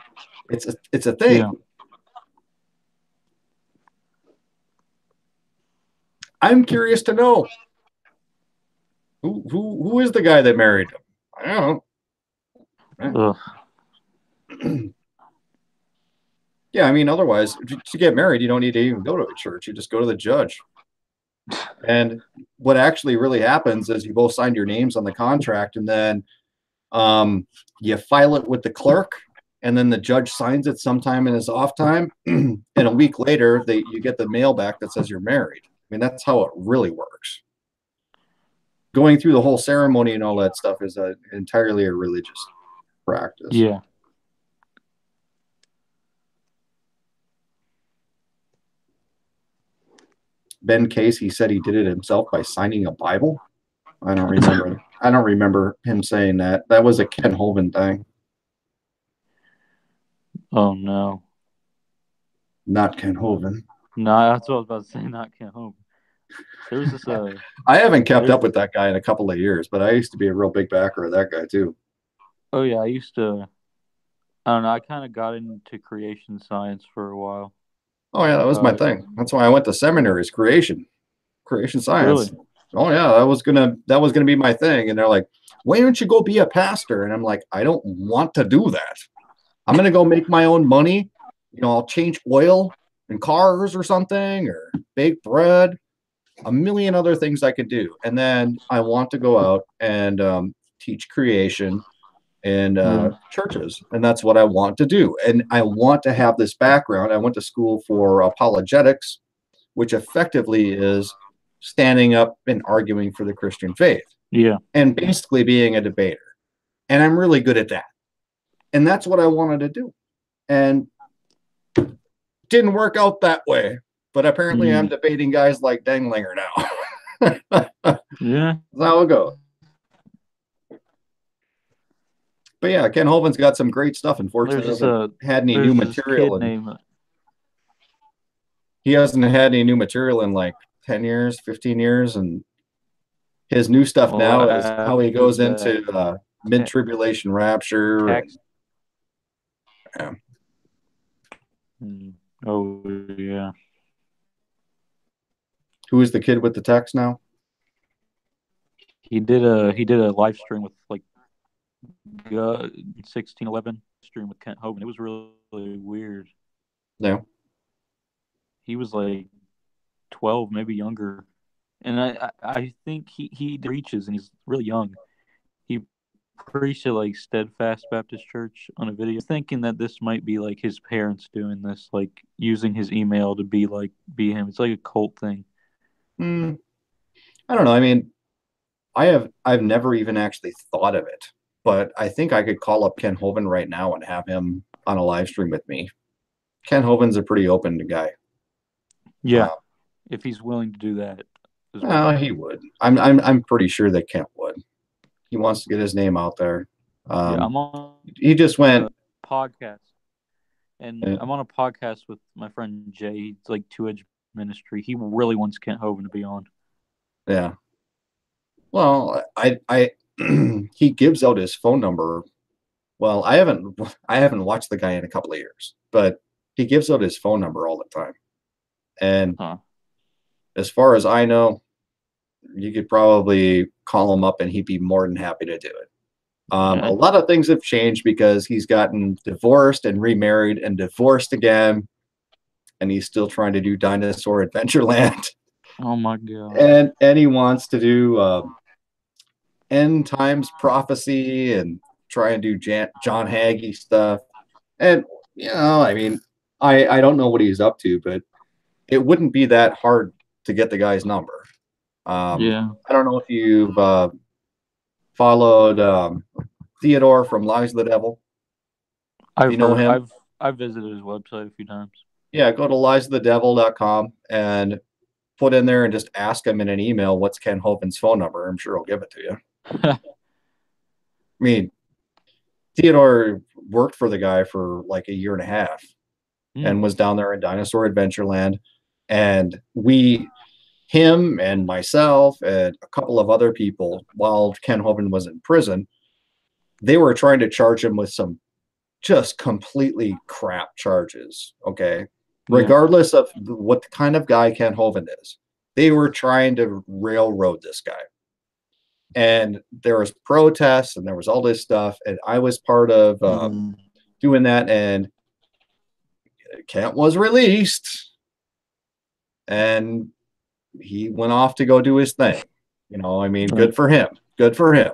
It's a thing. Yeah. I'm curious to know who is the guy that married him. I don't know. Ugh. Yeah, I mean, otherwise, to get married, you don't need to even go to a church. You just go to the judge. And what actually really happens is you both signed your names on the contract, and then you file it with the clerk, and then the judge signs it sometime in his off time. And a week later, you get the mail back that says you're married. I mean, that's how it really works. Going through the whole ceremony and all that stuff is entirely a religious practice. Yeah. Ben Case, he said he did it himself by signing a Bible. I don't remember. I don't remember him saying that. That was a Ken Hovind thing. Oh no. Not Ken Hovind. No, that's what I was about to say. Not Ken Hovind. There's this. I haven't kept up with that guy in a couple of years, but I used to be a real big backer of that guy too. Oh yeah, I used to. I don't know. I kind of got into creation science for a while. Oh yeah, that was my thing. That's why I went to seminaries, creation science. Really? Oh yeah, that was gonna be my thing. And they're like, why don't you go be a pastor? And I'm like, I don't want to do that. I'm gonna go make my own money. I'll change oil in cars or something, or bake bread, a million other things I could do. And then I want to go out and teach creation in churches, and that's what I want to do. And I want to have this background. I went to school for apologetics, which effectively is standing up and arguing for the Christian faith. Yeah. And basically being a debater. And I'm really good at that. And that's what I wanted to do. And didn't work out that way. But apparently I'm debating guys like Danglinger now. Yeah. That's how it goes. But yeah, Ken Holvin's got some great stuff. Unfortunately, he hasn't had any new material. He hasn't had any new material in like 10 years, 15 years. And his new stuff now is how he goes into mid-tribulation rapture. Yeah. Oh, yeah. Who is the kid with the text now? He did a live stream with like 1611 stream with Kent Hovind. It was really, really weird. Yeah. He was like 12, maybe younger. And I think he preaches and he's really young. He preached at like Steadfast Baptist Church on a video. Thinking that this might be like his parents doing this, like using his email to be him. It's like a cult thing. I don't know. I mean, I've never even actually thought of it, but I think I could call up Ken Hovind right now and have him on a live stream with me. Ken Hovind's a pretty open guy. Yeah, if he's willing to do that. No, he would. I'm pretty sure that Kent would. He wants to get his name out there. Yeah, I'm on. He just went a podcast, and I'm on a podcast with my friend Jay. He's like Two Edge Ministry. He really wants Kent Hovind to be on. Yeah. Well, I he gives out his phone number. Well, I haven't watched the guy in a couple of years, but he gives out his phone number all the time. And as far as I know, you could probably call him up and he'd be more than happy to do it. A lot of things have changed because he's gotten divorced and remarried and divorced again, and he's still trying to do Dinosaur Adventureland. Oh my god! And he wants to do end times prophecy and try and do John Hagee stuff. And I mean, I don't know what he's up to, but it wouldn't be that hard to get the guy's number. I don't know if you've followed Theodore from Lies of the Devil. You know him? I've visited his website a few times. Yeah, go to liesofthedevil.com and put in there and just ask him in an email what's Ken Hovind's phone number. I'm sure he'll give it to you. I mean, Theodore worked for the guy for like a year and a half and was down there in Dinosaur Adventureland. And him and myself and a couple of other people, while Ken Hovind was in prison, they were trying to charge him with some just completely crap charges. Okay. Regardless of what kind of guy Ken Hovind is, they were trying to railroad this guy. And there was protests and there was all this stuff. And I was part of doing that. And Kent was released. And he went off to go do his thing. I mean, good for him. Good for him.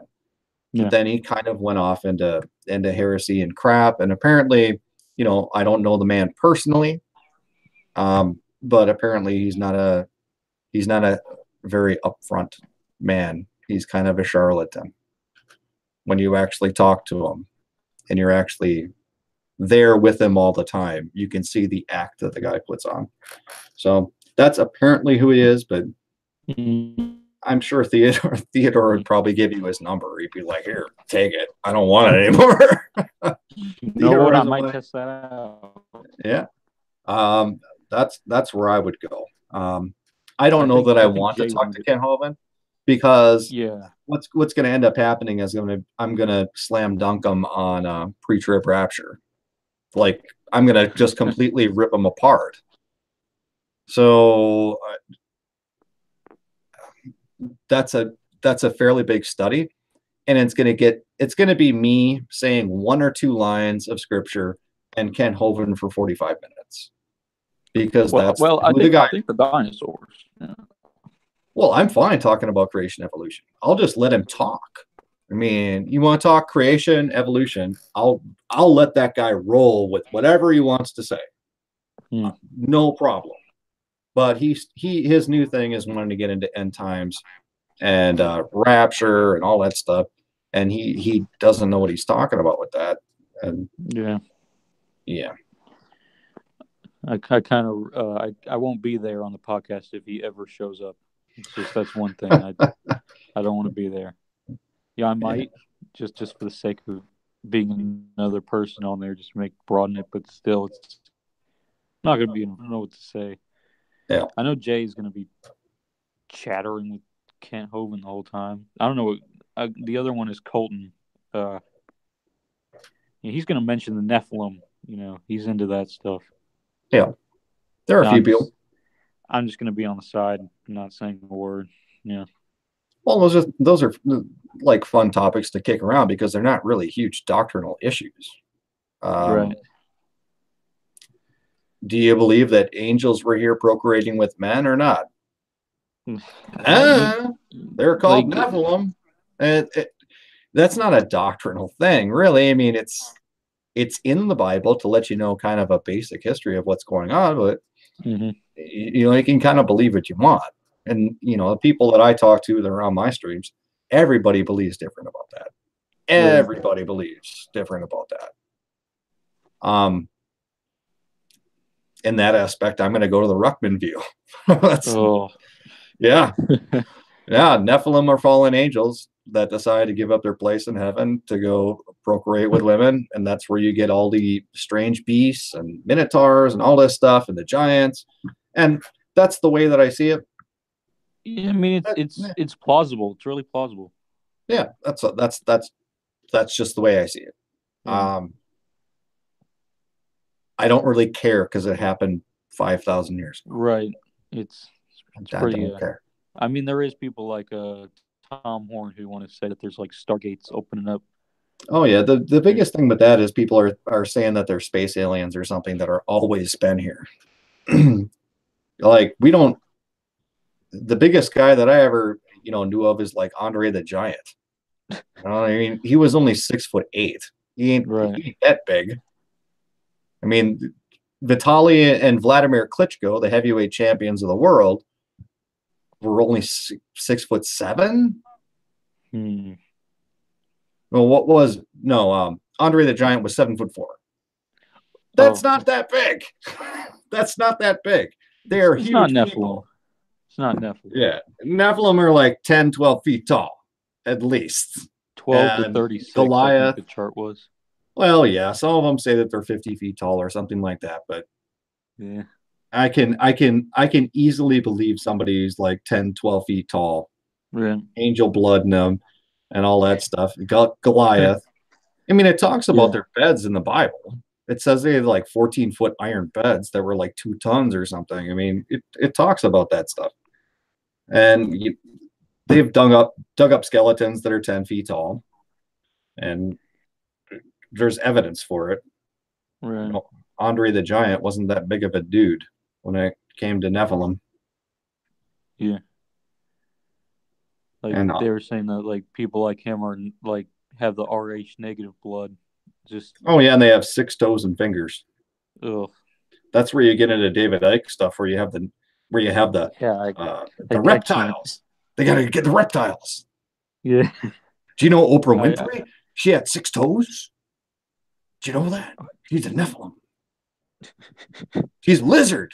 Yeah. But then he kind of went off into heresy and crap. And apparently, I don't know the man personally. But apparently he's not a very upfront man. He's kind of a charlatan. When you actually talk to him and you're actually there with him all the time, you can see the act that the guy puts on. So that's apparently who he is, but I'm sure Theodore would probably give you his number. He'd be like, "Here, take it. I don't want it anymore." I might test that out. Yeah. That's where I would go. I don't know that I want to talk to Ken Hovind because what's going to end up happening is I'm going to slam dunk him on pre-trib rapture. Like I'm going to just completely rip him apart. So that's a fairly big study, and it's going to be me saying one or two lines of scripture and Ken Hovind for 45 minutes. Because I think the dinosaurs. Yeah. Well, I'm fine talking about creation evolution. I'll just let him talk. I mean, you want to talk creation evolution? I'll let that guy roll with whatever he wants to say. No problem. But his new thing is wanting to get into end times and rapture and all that stuff, and he doesn't know what he's talking about with that. And yeah. I kind of I won't be there on the podcast if he ever shows up. It's just that's one thing I don't want to be there. Yeah, I might just for the sake of being another person on there just make broaden it, but still, it's not going to be. I don't know what to say. Yeah. I know Jay's going to be chattering with Kent Hovind the whole time. I don't know. The other one is Colton. He's going to mention the Nephilim. He's into that stuff. Yeah. There are a few people. I'm just going to be on the side, not saying a word. Yeah. Well, those are like fun topics to kick around because they're not really huge doctrinal issues. Right. Do you believe that angels were here procreating with men or not? They're called Nephilim. That's not a doctrinal thing, really. I mean, it's in the Bible to let you know kind of a basic history of what's going on, but you can kind of believe what you want. And the people that I talk to that are on my streams, everybody believes different about that. Everybody believes different about that. In that aspect, I'm going to go to the Ruckman view. Yeah. Yeah, Nephilim are fallen angels that decide to give up their place in heaven to go procreate with women, and that's where you get all the strange beasts and minotaurs and all this stuff and the giants, and that's the way that I see it. Yeah, I mean, it's plausible. It's really plausible. Yeah, that's just the way I see it. I don't really care because it happened 5,000 years ago. Right. It's pretty. I don't care. I mean, there is people like Tom Horn who want to say that there's like stargates opening up. Oh yeah, the biggest thing with that is people are saying that they're space aliens or something that are always been here. Like the biggest guy that I ever knew of is like Andre the Giant. I mean, he was only 6'8". He ain't that big. I mean, Vitaly and Vladimir Klitschko, the heavyweight champions of the world, were only 6'7". Well, Andre the Giant was 7'4". That's not that big. That's not that big. They are huge. Not Nephilim. People. It's not Nephilim. Yeah, Nephilim are like 10, 12 feet tall, at least. 12 to 36. Goliath. I think the chart was. Well, yeah, some of them say that they're 50 feet tall or something like that, but yeah, I can easily believe somebody's like 10, 12 feet tall, angel blood in them, and all that stuff. Goliath. I mean, it talks about their beds in the Bible. It says they had like 14-foot iron beds that were like 2 tons or something. I mean, it talks about that stuff. And they've dug up skeletons that are 10 feet tall, and there's evidence for it. Right. Andre the Giant wasn't that big of a dude when it came to Nephilim. Yeah. Like they were saying that like people like him are like have the Rh negative blood. And they have 6 toes and fingers. Ugh. That's where you get into David Icke stuff, where you have the reptiles. They gotta get the reptiles. Yeah. Do you know Oprah Winfrey? She had 6 toes. Do you know that? She's a Nephilim. She's a lizard.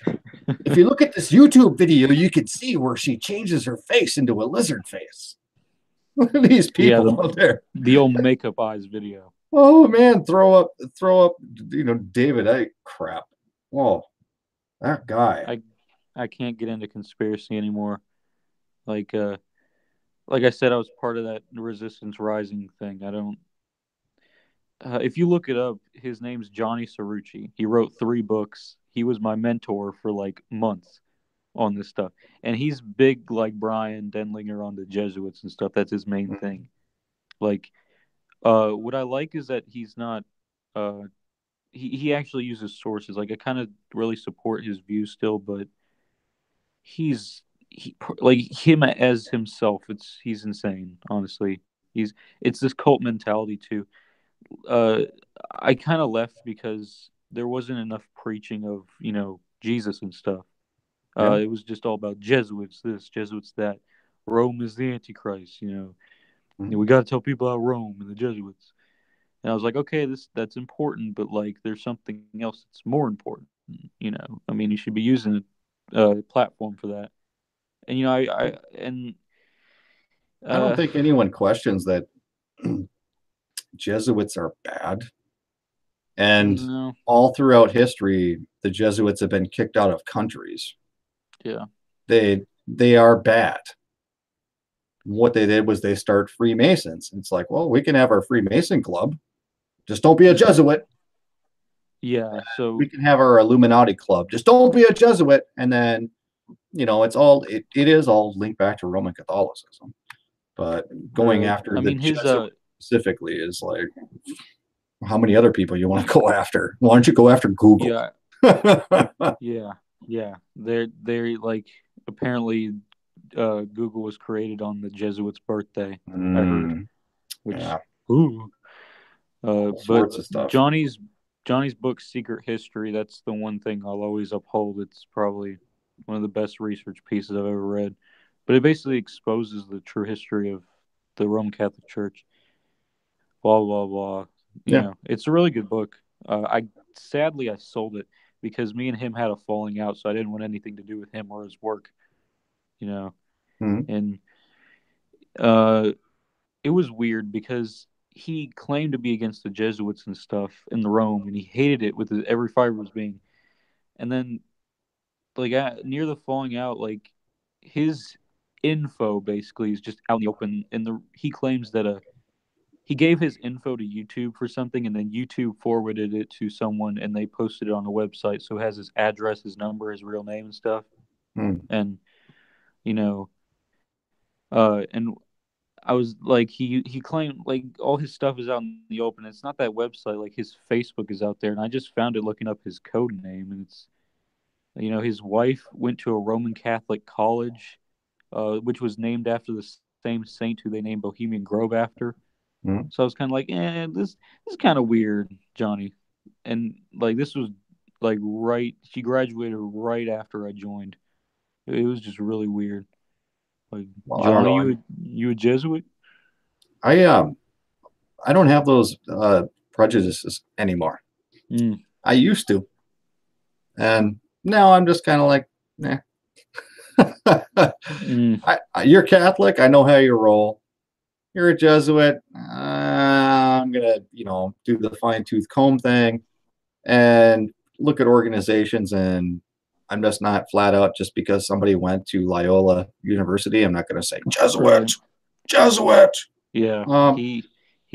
If you look at this YouTube video, you can see where she changes her face into a lizard face. Look at these people out there. The old makeup eyes video. Oh man, throw up, David Icke crap. Whoa, that guy. I can't get into conspiracy anymore. Like I said, I was part of that Resistance Rising thing. I don't. If you look it up, his name's Johnny Cerrucci. He wrote 3 books. He was my mentor for like months on this stuff. And he's big like Brian Denlinger on the Jesuits and stuff. That's his main thing. Like, what I like is that he's not, he actually uses sources. Like, I kind of really support his views still, but like him as himself, he's insane, honestly. It's this cult mentality too. I kind of left because there wasn't enough preaching of Jesus and stuff. It was just all about Jesuits this, Jesuits that. Rome is the Antichrist. We got to tell people about Rome and the Jesuits. And I was like, okay, that's important, but like there's something else that's more important. I mean, you should be using a platform for that. And I don't think anyone questions that Jesuits are bad. And No. all throughout history, the Jesuits have been kicked out of countries. Yeah. They are bad. What they did was they start Freemasons. It's like, well, we can have our Freemason club. Just don't be a Jesuit. Yeah. So We can have our Illuminati club. Just don't be a Jesuit. And then, it is all linked back to Roman Catholicism. But going after I the mean, his Jesuit specifically is like, how many other people you want to go after? Why don't you go after Google? Yeah. Yeah. They're like, apparently Google was created on the Jesuits' birthday. I heard. Which ooh. But sorts of stuff. Johnny's book, Secret History, that's the one thing I'll always uphold. It's probably one of the best research pieces I've ever read. But it basically exposes the true history of the Roman Catholic Church. Blah blah blah. You know, it's a really good book. I sold it because me and him had a falling out, so I didn't want anything to do with him or his work. And it was weird because he claimed to be against the Jesuits and stuff in the Rome, and he hated it with every fiber of his being. And then, like near the falling out, like his info basically is just out in the open. And he claims that he gave his info to YouTube for something, and then YouTube forwarded it to someone, and they posted it on the website. So it has his address, his number, his real name, and stuff. And and I was like, he claimed like all his stuff is out in the open. It's not that website, like his Facebook is out there, and I just found it looking up his code name, and it's his wife went to a Roman Catholic college, which was named after the same saint who they named Bohemian Grove after. So I was kind of like, this is kind of weird, Johnny. And like this was like she graduated right after I joined. It was just really weird. Like, well, Johnny, you a Jesuit? I don't have those prejudices anymore. I used to, and now I'm just kind of like, you're Catholic. I know how you roll. You're a Jesuit. I'm gonna, do the fine-tooth comb thing and look at organizations, and I'm just not flat out just because somebody went to Loyola University. I'm not going to say Jesuit. Yeah, he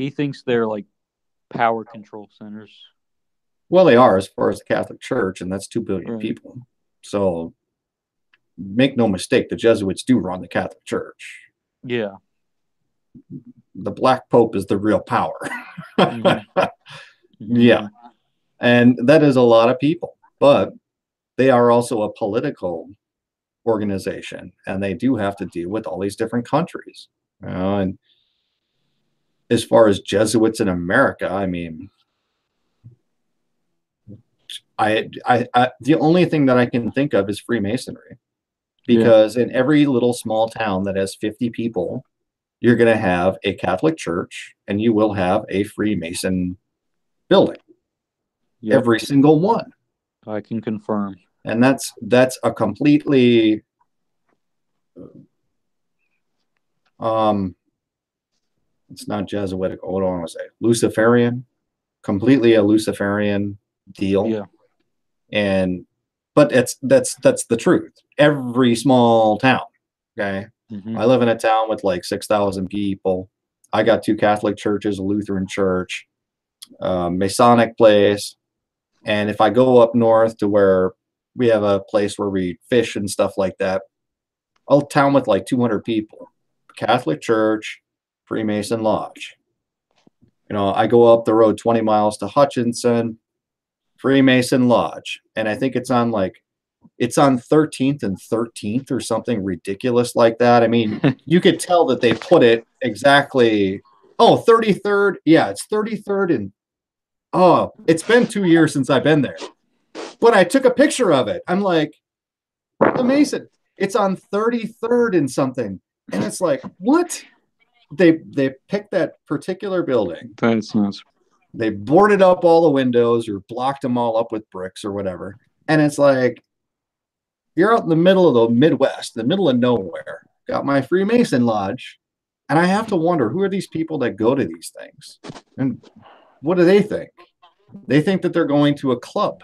thinks they're like power control centers. Well, they are as far as the Catholic Church, and that's 2 billion people. So make no mistake, the Jesuits do run the Catholic Church. Yeah. The Black Pope is the real power. Yeah. And that is a lot of people, but they are also a political organization, and they do have to deal with all these different countries. And as far as Jesuits in America, I mean, the only thing that I can think of is Freemasonry, because in every little small town that has 50 people, you're going to have a Catholic church, and you will have a Freemason building. Every single one. I can confirm. And that's a completely it's not Jesuitic. What do I want to say? Luciferian, completely a Luciferian deal. Yeah. But that's the truth. Every small town. Okay. I live in a town with like 6,000 people. I got 2 Catholic churches, a Lutheran church, Masonic place. And if I go up north to where we have a place where we fish and stuff like that, a town with like 200 people, Catholic church, Freemason lodge. I go up the road 20 miles to Hutchinson, Freemason lodge. And I think it's on 13th and 13th or something ridiculous like that. I mean, you could tell that they put it exactly. Oh, 33rd. Yeah, it's 33rd. And it's been 2 years since I've been there. But I took a picture of it. I'm like, amazing. It's on 33rd and something. And it's like, what? They picked that particular building. That's nuts. They boarded up all the windows or blocked them all up with bricks or whatever. And it's like, you're out in the middle of the Midwest, the middle of nowhere. Got my Freemason lodge. And I have to wonder, who are these people that go to these things? And what do they think? They think that they're going to a club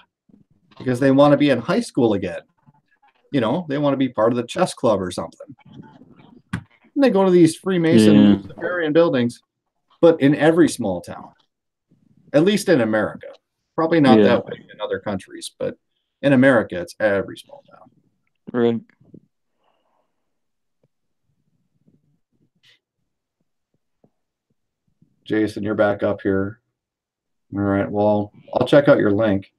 because they want to be in high school again. You know, they want to be part of the chess club or something. And they go to these Freemason Luciferian buildings, but in every small town, at least in America. Probably not that way in other countries, but in America, it's every small town. Right. Jason, you're back up here. All right. Well, I'll check out your link.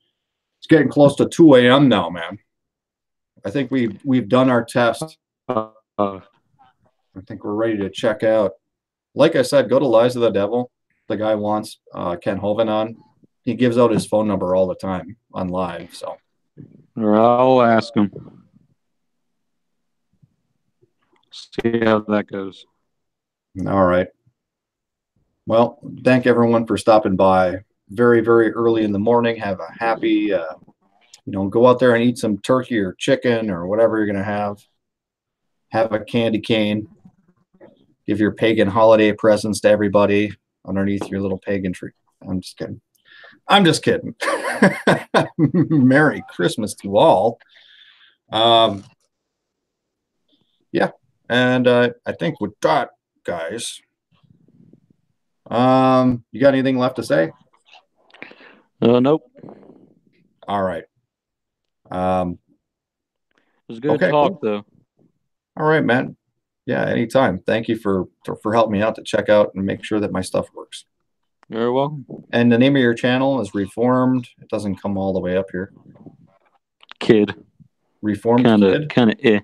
It's getting close to 2 a.m. now, man. I think we've done our test. I think we're ready to check out. Like I said, go to Lies of the Devil. The guy wants Ken Hovind on. He gives out his phone number all the time on live. So I'll ask him. See how that goes. All right. Well, thank everyone for stopping by very, very early in the morning. Have a happy, go out there and eat some turkey or chicken or whatever you're going to have. Have a candy cane. Give your pagan holiday presents to everybody underneath your little pagan tree. I'm just kidding. I'm just kidding. Merry Christmas to all. Yeah. And I think with that, guys, you got anything left to say? Nope. All right. It was good talk, though. All right, man. Yeah, anytime. Thank you for helping me out to check out and make sure that my stuff works. You're welcome. And the name of your channel is Reformed. It doesn't come all the way up here. Kid. Reformed Kid? Kind of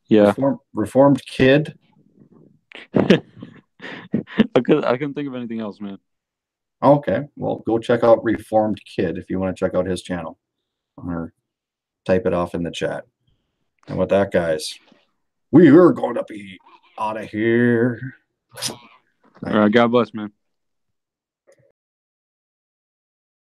Yeah. Reformed Kid? I couldn't think of anything else, man. Okay. Well, go check out Reformed Kid if you want to check out his channel. Or type it off in the chat. And with that, guys, we are going to be out of here. All right. God bless, man.